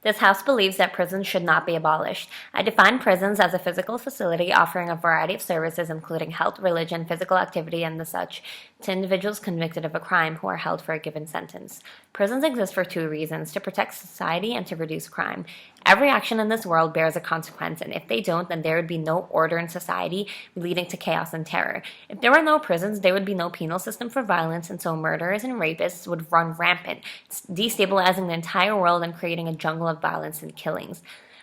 This House believes that prisons should not be abolished. I define prisons as a physical facility offering a variety of services, including health, religion, physical activity, and the such, to individuals convicted of a crime who are held for a given sentence. Prisons exist for two reasons: to protect society and to reduce crime. Every action in this world bears a consequence, and if they don't, then there would be no order in society, leading to chaos and terror. If there were no prisons, there would be no penal system for violence, and so murderers and rapists would run rampant, destabilizing the entire world and creating a jungle of violence and killings.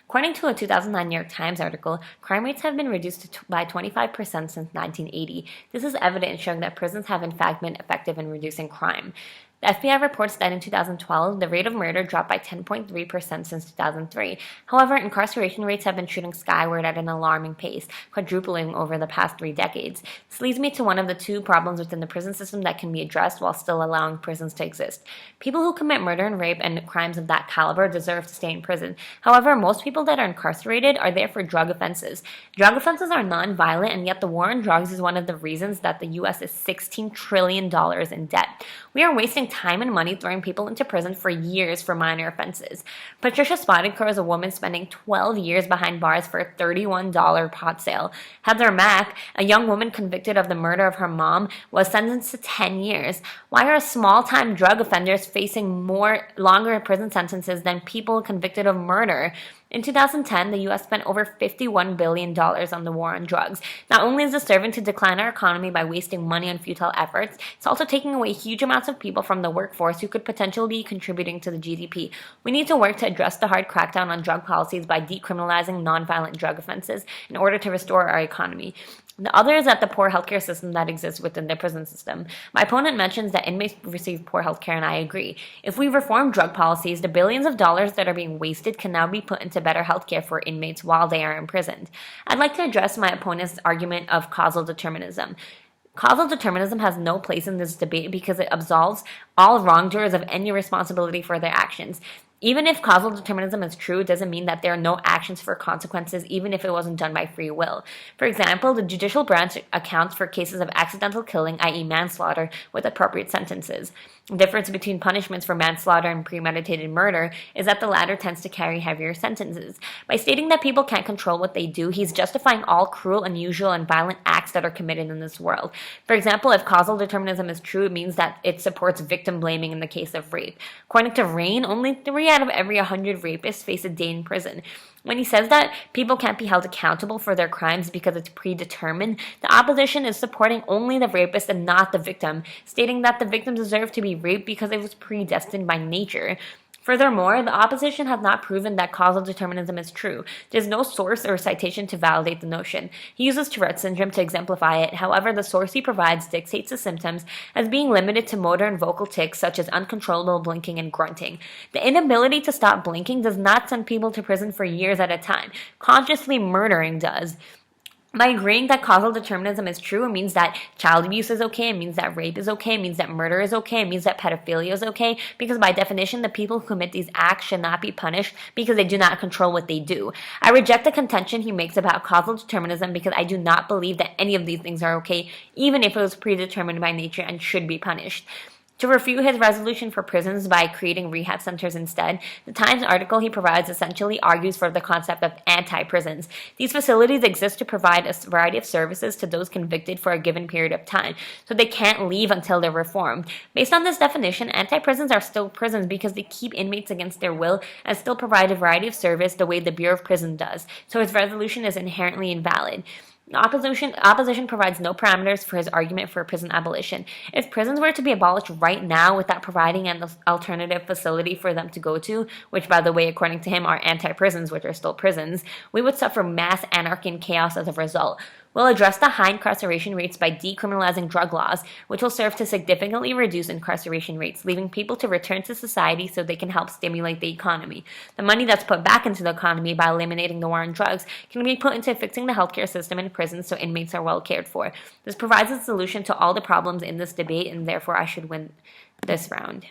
According to a 2009 New York Times article, crime rates have been reduced by 25% since 1980. This is evidence showing that prisons have in fact been effective in reducing crime. The FBI reports that in 2012, the rate of murder dropped by 10.3% since 2003. However, incarceration rates have been shooting skyward at an alarming pace, quadrupling over the past 3 decades. This leads me to one of the two problems within the prison system that can be addressed while still allowing prisons to exist. People who commit murder and rape and crimes of that caliber deserve to stay in prison. However, most people that are incarcerated are there for drug offenses. Drug offenses are non-violent, and yet the war on drugs is one of the reasons that the U.S. is $16 trillion in debt. We are wasting time and money throwing people into prison for years for minor offenses. Patricia Spotted is a woman spending 12 years behind bars for a $31 pot sale. Heather Mack, a young woman convicted of the murder of her mom, was sentenced to 10 years. Why are small-time drug offenders facing longer prison sentences than people convicted of murder? In 2010, the U.S. spent over $51 billion on the war on drugs. Not only is this serving to decline our economy by wasting money on futile efforts, it's also taking away huge amounts of people from the workforce who could potentially be contributing to the GDP. We need to work to address the hard crackdown on drug policies by decriminalizing nonviolent drug offenses in order to restore our economy. The other is that the poor healthcare system that exists within the prison system. My opponent mentions that inmates receive poor healthcare, and I agree. If we reform drug policies, the billions of dollars that are being wasted can now be put into better healthcare for inmates while they are imprisoned. I'd like to address my opponent's argument of causal determinism. Causal determinism has no place in this debate because it absolves all wrongdoers of any responsibility for their actions. Even if causal determinism is true, it doesn't mean that there are no actions for consequences, even if it wasn't done by free will. For example, the judicial branch accounts for cases of accidental killing, i.e. manslaughter, with appropriate sentences. The difference between punishments for manslaughter and premeditated murder is that the latter tends to carry heavier sentences. By stating that people can't control what they do, he's justifying all cruel, unusual, and violent acts that are committed in this world. For example, if causal determinism is true, it means that it supports victim blaming in the case of rape. According to Rain, only 3 out of every 100 rapists face a day in prison. When he says that people can't be held accountable for their crimes because it's predetermined, the opposition is supporting only the rapist and not the victim, stating that the victim deserved to be raped because it was predestined by nature. Furthermore, the opposition has not proven that causal determinism is true. There's no source or citation to validate the notion. He uses Tourette's syndrome to exemplify it. However, the source he provides dictates the symptoms as being limited to motor and vocal tics such as uncontrollable blinking and grunting. The inability to stop blinking does not send people to prison for years at a time. Consciously murdering does. By agreeing that causal determinism is true, it means that child abuse is okay, it means that rape is okay, it means that murder is okay, it means that pedophilia is okay, because by definition, the people who commit these acts should not be punished because they do not control what they do. I reject the contention he makes about causal determinism because I do not believe that any of these things are okay, even if it was predetermined by nature and should be punished. To refute his resolution for prisons by creating rehab centers instead, the Times article he provides essentially argues for the concept of anti-prisons. These facilities exist to provide a variety of services to those convicted for a given period of time, so they can't leave until they're reformed. Based on this definition, anti-prisons are still prisons because they keep inmates against their will and still provide a variety of service the way the Bureau of Prisons does, so his resolution is inherently invalid. Opposition provides no parameters for his argument for prison abolition. If prisons were to be abolished right now without providing an alternative facility for them to go to, which by the way, according to him, are anti-prisons, which are still prisons, we would suffer mass anarchy and chaos as a result. We'll address the high incarceration rates by decriminalizing drug laws, which will serve to significantly reduce incarceration rates, leaving people to return to society so they can help stimulate the economy. The money that's put back into the economy by eliminating the war on drugs can be put into fixing the healthcare system in prisons so inmates are well cared for. This provides a solution to all the problems in this debate, and therefore I should win this round.